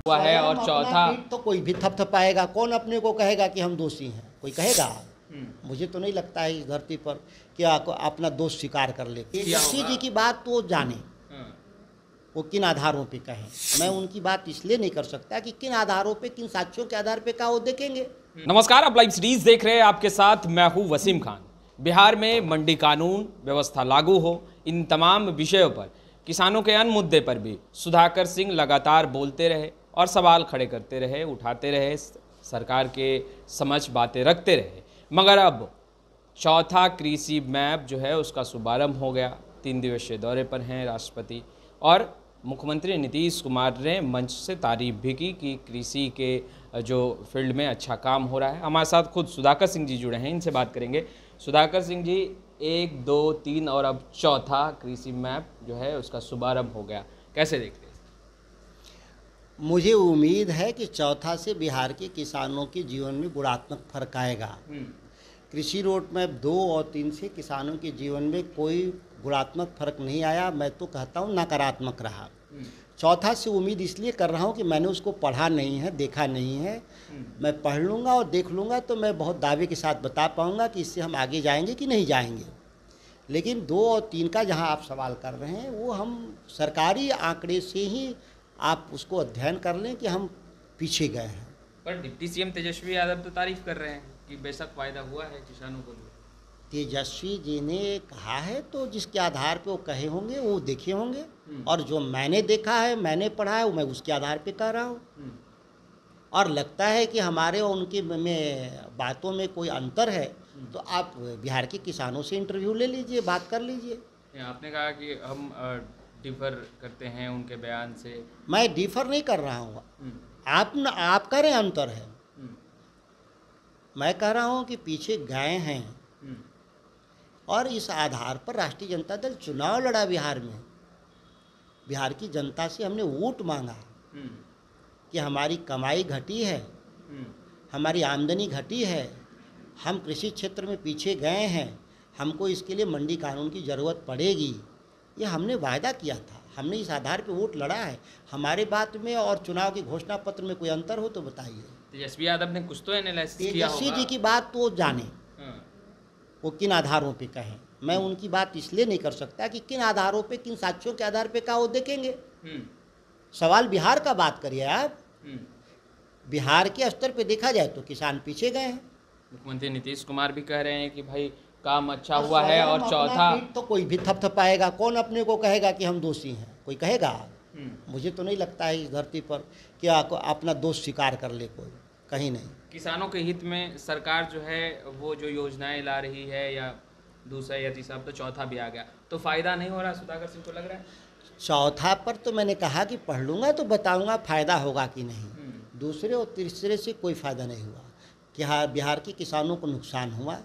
हुआ है और चौथा तो कोई भी थपथपाएगा, कौन अपने को कहेगा कि हम दोषी हैं? कोई कहेगा? मुझे तो नहीं लगता है इस धरती पर कि अपना दोष स्वीकार कर ले। तेजस्वी जी की बात तो वो जाने, वो किन आधारों पे कहें। मैं उनकी बात इसलिए नहीं कर सकता कि किन आधारों पे, किन साक्ष्यों के आधार पे कहा, वो देखेंगे। नमस्कार, आप लाइव सीरीज देख रहे हैं, आपके साथ मैं हूं वसीम खान। बिहार में मंडी कानून व्यवस्था लागू हो, इन तमाम विषयों पर, किसानों के अन्य मुद्दे पर भी सुधाकर सिंह लगातार बोलते रहे और सवाल खड़े करते रहे, उठाते रहे, सरकार के समक्ष बातें रखते रहे। मगर अब चौथा कृषि मैप जो है उसका शुभारंभ हो गया। 3 दिवसीय दौरे पर हैं राष्ट्रपति और मुख्यमंत्री नीतीश कुमार ने मंच से तारीफ भी की कि कृषि के जो फील्ड में अच्छा काम हो रहा है। हमारे साथ खुद सुधाकर सिंह जी जुड़े हैं, इनसे बात करेंगे। सुधाकर सिंह जी, 1, 2, 3 और अब चौथा कृषि मैप जो है उसका शुभारंभ हो गया, कैसे देखते हैं? मुझे उम्मीद है कि चौथा से बिहार के किसानों के जीवन में गुणात्मक फर्क आएगा। कृषि रोड मैप 2 और 3 से किसानों के जीवन में कोई गुणात्मक फर्क नहीं आया, मैं तो कहता हूँ नकारात्मक रहा। चौथा से उम्मीद इसलिए कर रहा हूँ कि मैंने उसको पढ़ा नहीं है, देखा नहीं है। मैं पढ़ लूँगा और देख लूँगा तो मैं बहुत दावे के साथ बता पाऊँगा कि इससे हम आगे जाएंगे कि नहीं जाएंगे। लेकिन 2 और 3 का जहाँ आप सवाल कर रहे हैं, वो हम सरकारी आंकड़े से ही आप उसको अध्ययन कर लें कि हम पीछे गए हैं। पर डिप्टी सीएम तेजस्वी यादव तो तारीफ कर रहे हैं कि बेशक फायदा हुआ है किसानों को। तेजस्वी जी ने कहा है तो जिसके आधार पे वो कहे होंगे वो देखे होंगे, और जो मैंने देखा है, मैंने पढ़ा है, मैं उसके आधार पे कह रहा हूँ। और लगता है कि हमारे और उनकी में बातों में कोई अंतर है तो आप बिहार के किसानों से इंटरव्यू ले लीजिए, बात कर लीजिए। आपने कहा कि हम डिफर करते हैं उनके बयान से। मैं डिफर नहीं कर रहा हूँ, आप कह रहे हैं अंतर है, मैं कह रहा हूँ कि पीछे गए हैं। और इस आधार पर राष्ट्रीय जनता दल चुनाव लड़ा बिहार में। बिहार की जनता से हमने वोट मांगा कि हमारी कमाई घटी है, हमारी आमदनी घटी है, हम कृषि क्षेत्र में पीछे गए हैं, हमको इसके लिए मंडी कानून की ज़रूरत पड़ेगी। ये हमने वायदा किया था, हमने इस आधार पे वोट लड़ा है। हमारे बात में और चुनाव के घोषणा पत्र में कोई अंतर हो तो बताइए। तेजस्वी यादव ने कुछ तो एनालिसिस किया होगा। तेजस्वी जी की बात तो जाने, वो किन आधारों पे कहें। मैं उनकी बात इसलिए नहीं कर सकता कि किन आधारों पे, किन साक्ष्यों के आधार पे कहा, वो देखेंगे। सवाल बिहार का बात करिए आप। बिहार के स्तर पे देखा जाए तो किसान पीछे गए हैं। मुख्यमंत्री नीतीश कुमार भी कह रहे हैं कि भाई काम अच्छा हुआ है और चौथा तो कोई भी थपथपाएगा, कौन अपने को कहेगा कि हम दोषी हैं? कोई कहेगा? मुझे तो नहीं लगता है इस धरती पर कि अपना दोष स्वीकार कर ले कोई, कहीं नहीं। किसानों के हित में सरकार जो है वो जो योजनाएं ला रही है, या दूसरा या तीसरा, अब तो चौथा भी आ गया, तो फायदा नहीं हो रहा सुधाकर सिंह को लग रहा है? चौथा पर तो मैंने कहा कि पढ़ लूँगा तो बताऊँगा फायदा होगा कि नहीं। दूसरे और तीसरे से कोई फ़ायदा नहीं हुआ कि हाँ, बिहार के किसानों को नुकसान हुआ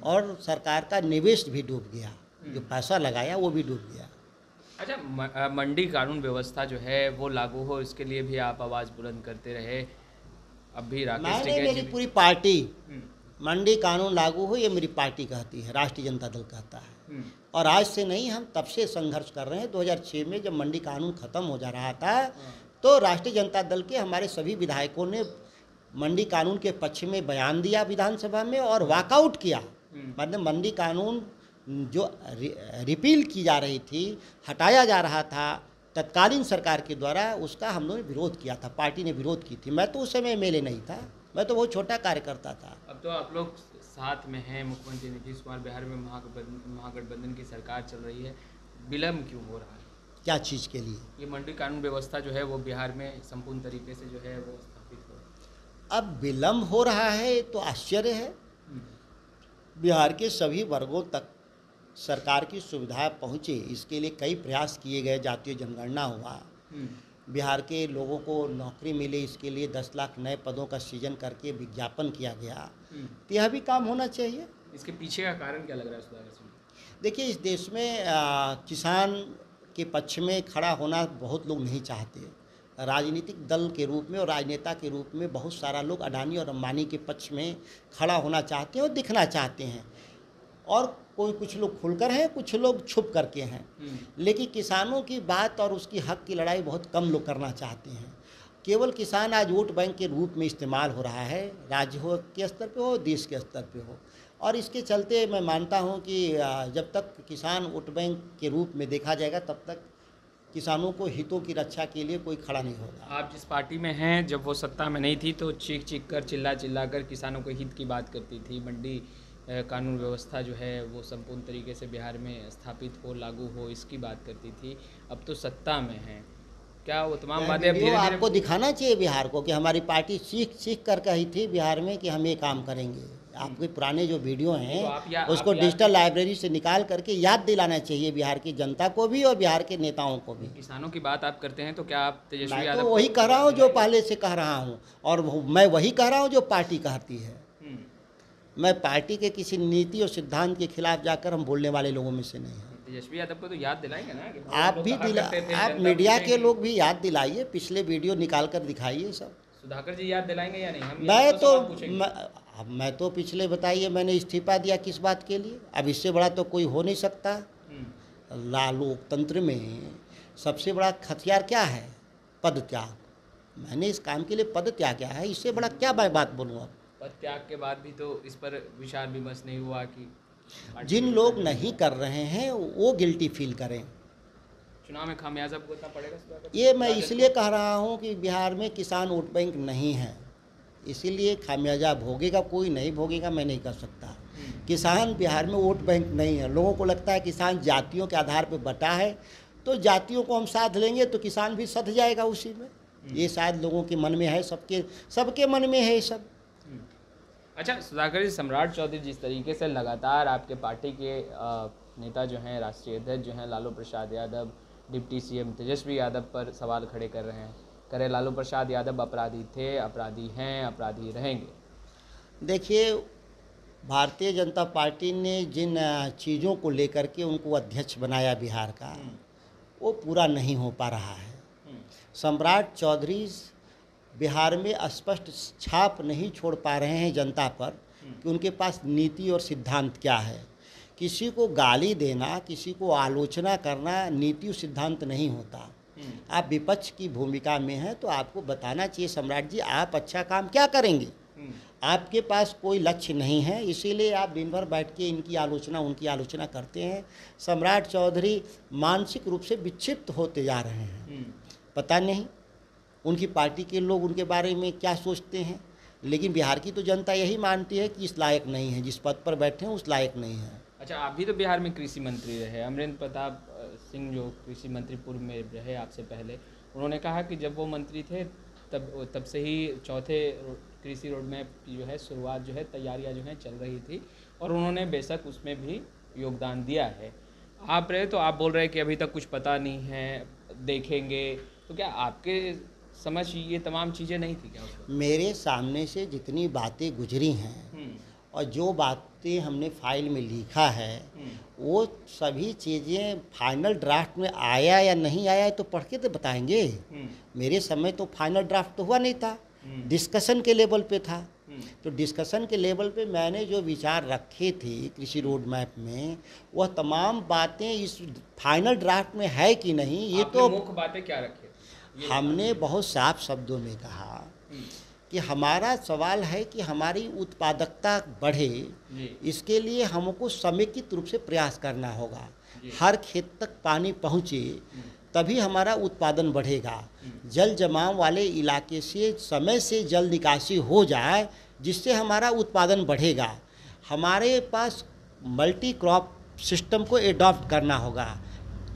और सरकार का निवेश भी डूब गया, जो पैसा लगाया वो भी डूब गया। अच्छा, मंडी कानून व्यवस्था जो है वो लागू हो, इसके लिए भी आप आवाज़ बुलंद करते रहे। अभी राकेश टिकैत, मेरी पूरी पार्टी मंडी कानून लागू हो, ये मेरी पार्टी कहती है, राष्ट्रीय जनता दल कहता है। और आज से नहीं, हम तब से संघर्ष कर रहे हैं। 2006 में जब मंडी कानून ख़त्म हो जा रहा था तो राष्ट्रीय जनता दल के हमारे सभी विधायकों ने मंडी कानून के पक्ष में बयान दिया विधानसभा में और वॉकआउट किया। मतलब मंडी कानून जो रिपील की जा रही थी, हटाया जा रहा था तत्कालीन सरकार के द्वारा, उसका हम लोगों ने विरोध किया था, पार्टी ने विरोध की थी। मैं तो उस समय एमएलए नहीं था, मैं तो बहुत छोटा कार्यकर्ता था। अब तो आप लोग साथ में हैं, मुख्यमंत्री नीतीश कुमार, बिहार में महागठबंधन की सरकार चल रही है, विलम्ब क्यों हो रहा है? क्या चीज़ के लिए? ये मंडी कानून व्यवस्था जो है वो बिहार में संपूर्ण तरीके से जो है वो स्थापित हो। अब विलम्ब हो रहा है तो आश्चर्य है। बिहार के सभी वर्गों तक सरकार की सुविधा पहुँचे, इसके लिए कई प्रयास किए गए। जातीय जनगणना हुआ, बिहार के लोगों को नौकरी मिले, इसके लिए 10 लाख नए पदों का सृजन करके विज्ञापन किया गया। तो यह भी काम होना चाहिए। इसके पीछे का कारण क्या लग रहा है सुधाकर सिंह? देखिए, इस देश में किसान के पक्ष में खड़ा होना बहुत लोग नहीं चाहते। राजनीतिक दल के रूप में और राजनेता के रूप में बहुत सारा लोग अडानी और अंबानी के पक्ष में खड़ा होना चाहते हैं और दिखना चाहते हैं। और कुछ लोग खुलकर हैं, कुछ लोग छुप करके हैं। लेकिन किसानों की बात और उसकी हक की लड़ाई बहुत कम लोग करना चाहते हैं। केवल किसान आज वोट बैंक के रूप में इस्तेमाल हो रहा है, राज्य हो के स्तर पे हो, देश के स्तर पे हो। और इसके चलते मैं मानता हूं कि जब तक किसान वोट बैंक के रूप में देखा जाएगा तब तक किसानों को हितों की रक्षा के लिए कोई खड़ा नहीं होगा। आप जिस पार्टी में हैं, जब वो सत्ता में नहीं थी तो चीख चीख कर चिल्ला कर किसानों के हित की बात करती थी। मंडी कानून व्यवस्था जो है वो संपूर्ण तरीके से बिहार में स्थापित हो, लागू हो, इसकी बात करती थी। अब तो सत्ता में है, क्या वो तमाम बातें अब धीरे-धीरे आपको दिखाना चाहिए बिहार को कि हमारी पार्टी सीख कर कही थी बिहार में कि हम ये काम करेंगे। आपके पुराने जो वीडियो हैं उसको डिजिटल लाइब्रेरी से निकाल करके याद दिलाना चाहिए बिहार की जनता को भी और बिहार के नेताओं को भी। किसानों की बात आप करते हैं तो क्या आप तेजस्वी मैं यादव तो वही कह रहा हूँ जो पहले से कह रहा हूँ, और मैं वही कह रहा हूँ जो पार्टी कहती है। मैं पार्टी के किसी नीति और सिद्धांत के खिलाफ जाकर हम बोलने वाले लोगों में से नहीं है। तेजस्वी यादव को तो याद दिलाएंगे ना कि आप भी आप मीडिया के लोग भी याद दिलाइए, पिछले वीडियो निकाल कर दिखाइए सब। सुधाकर जी याद दिलाएंगे या नहीं? हम मैं तो पिछले बताइए मैंने इस्तीफा दिया किस बात के लिए, अब इससे बड़ा तो कोई हो नहीं सकता। लोकतंत्र में सबसे बड़ा हथियार क्या है? पद त्याग। मैंने इस काम के लिए पद त्याग है, इससे बड़ा क्या मैं बात बोलूँ? अब पद त्याग के बाद भी तो इस पर विचार विमर्श नहीं हुआ कि जिन लोग नहीं कर रहे हैं वो गिल्टी फील करें। चुनाव में खामियाजा भुगतना पड़ेगा। ये मैं इसलिए कह रहा हूँ कि बिहार में किसान वोट बैंक नहीं है, इसीलिए खामियाजा भोगेगा, कोई नहीं भोगेगा मैं नहीं कर सकता। किसान बिहार में वोट बैंक नहीं है। लोगों को लगता है किसान जातियों के आधार पर बटा है, तो जातियों को हम साथ लेंगे तो किसान भी सध जाएगा उसी में। ये शायद लोगों के मन में है, सबके मन में है ये सब। अच्छा सुधाकर जी, सम्राट चौधरी जिस तरीके से लगातार आपके पार्टी के नेता जो हैं, राष्ट्रीय अध्यक्ष जो हैं लालू प्रसाद यादव, डिप्टी सीएम तेजस्वी यादव पर सवाल खड़े कर रहे हैं, करें लालू प्रसाद यादव अपराधी थे, अपराधी हैं, अपराधी रहेंगे। देखिए, भारतीय जनता पार्टी ने जिन चीज़ों को लेकर के उनको अध्यक्ष बनाया बिहार का, वो पूरा नहीं हो पा रहा है। सम्राट चौधरी बिहार में स्पष्ट छाप नहीं छोड़ पा रहे हैं जनता पर कि उनके पास नीति और सिद्धांत क्या है। किसी को गाली देना, किसी को आलोचना करना नीति और सिद्धांत नहीं होता। आप विपक्ष की भूमिका में हैं तो आपको बताना चाहिए सम्राट जी आप अच्छा काम क्या करेंगे। आपके पास कोई लक्ष्य नहीं है, इसीलिए आप दिन भर बैठ के इनकी आलोचना उनकी आलोचना करते हैं। सम्राट चौधरी मानसिक रूप से विक्षिप्त होते जा रहे हैं। पता नहीं उनकी पार्टी के लोग उनके बारे में क्या सोचते हैं, लेकिन बिहार की तो जनता यही मानती है कि इस लायक नहीं है, जिस पद पर बैठे हैं उस लायक नहीं है। अच्छा, आप भी तो बिहार में कृषि मंत्री रहे। अमरेंद्र प्रताप सिंह जो कृषि मंत्री पूर्व में रहे आपसे पहले, उन्होंने कहा कि जब वो मंत्री थे तब से ही चौथे कृषि रोड मैप की जो है शुरुआत जो है तैयारियां जो हैं चल रही थी, और उन्होंने बेशक उसमें भी योगदान दिया है। आप रहे तो आप बोल रहे हैं कि अभी तक कुछ पता नहीं है, देखेंगे। तो क्या आपके समझ ये तमाम चीज़ें नहीं थी क्या उसको? मेरे सामने से जितनी बातें गुजरी हैं और जो बातें हमने फाइल में लिखा है वो सभी चीज़ें फाइनल ड्राफ्ट में आया या नहीं आया है तो पढ़ के तो बताएंगे। मेरे समय तो फाइनल ड्राफ्ट तो हुआ नहीं था, डिस्कशन के लेवल पे था। तो डिस्कशन के लेवल पे मैंने जो विचार रखे थे कृषि रोड मैप में, वह तमाम बातें इस फाइनल ड्राफ्ट में है कि नहीं, ये तो मुख्य बातें क्या रखे? हमने बहुत साफ शब्दों में कहा कि हमारा सवाल है कि हमारी उत्पादकता बढ़े, इसके लिए हमको समेकित रूप से प्रयास करना होगा। हर खेत तक पानी पहुँचे तभी हमारा उत्पादन बढ़ेगा। जल जमाव वाले इलाके से समय से जल निकासी हो जाए जिससे हमारा उत्पादन बढ़ेगा। हमारे पास मल्टी क्रॉप सिस्टम को एडॉप्ट करना होगा,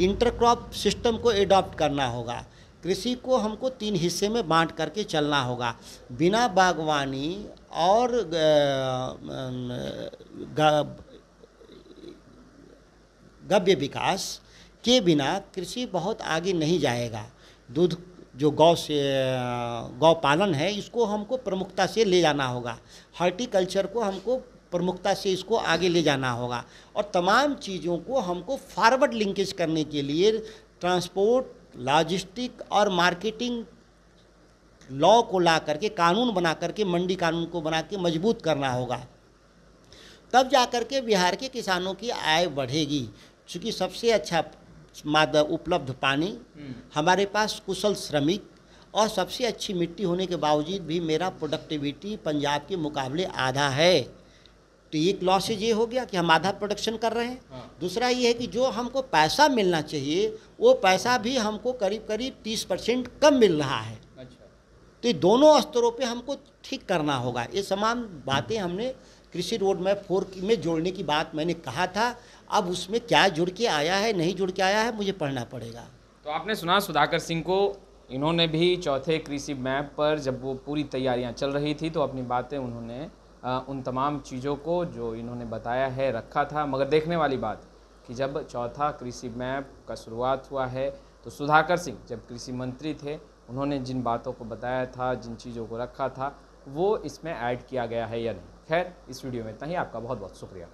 इंटरक्रॉप सिस्टम को एडॉप्ट करना होगा। कृषि को हमको 3 हिस्से में बांट करके चलना होगा। बिना बागवानी और गव्य विकास के बिना कृषि बहुत आगे नहीं जाएगा। दूध जो गौ पालन है इसको हमको प्रमुखता से ले जाना होगा। हॉर्टिकल्चर को हमको प्रमुखता से इसको आगे ले जाना होगा, और तमाम चीज़ों को हमको फॉरवर्ड लिंकेज करने के लिए ट्रांसपोर्ट, लॉजिस्टिक और मार्केटिंग लॉ को ला करके, कानून बना करके, मंडी कानून को बना के मजबूत करना होगा। तब जा कर के बिहार के किसानों की आय बढ़ेगी। चूँकि सबसे अच्छा मादा उपलब्ध पानी, हमारे पास कुशल श्रमिक और सबसे अच्छी मिट्टी होने के बावजूद भी मेरा प्रोडक्टिविटी पंजाब के मुकाबले आधा है। तो एक लॉसेज ये हो गया कि हम आधा प्रोडक्शन कर रहे हैं। दूसरा ये है कि जो हमको पैसा मिलना चाहिए वो पैसा भी हमको करीब करीब 30% कम मिल रहा है। तो ये दोनों स्तरों पे हमको ठीक करना होगा। ये तमाम बातें हमने कृषि रोड मैप 4 में जोड़ने की बात मैंने कहा था। अब उसमें क्या जुड़ के आया है नहीं जुड़ के आया है मुझे पढ़ना पड़ेगा। तो आपने सुना सुधाकर सिंह को, इन्होंने भी चौथे कृषि मैप पर जब वो पूरी तैयारियां चल रही थी तो अपनी बातें उन्होंने उन तमाम चीज़ों को जो इन्होंने बताया है रखा था। मगर देखने वाली बात कि जब चौथा कृषि मैप का शुरुआत हुआ है तो सुधाकर सिंह जब कृषि मंत्री थे उन्होंने जिन बातों को बताया था, जिन चीज़ों को रखा था, वो इसमें ऐड किया गया है या नहीं। खैर, इस वीडियो में इतना ही। आपका बहुत बहुत शुक्रिया।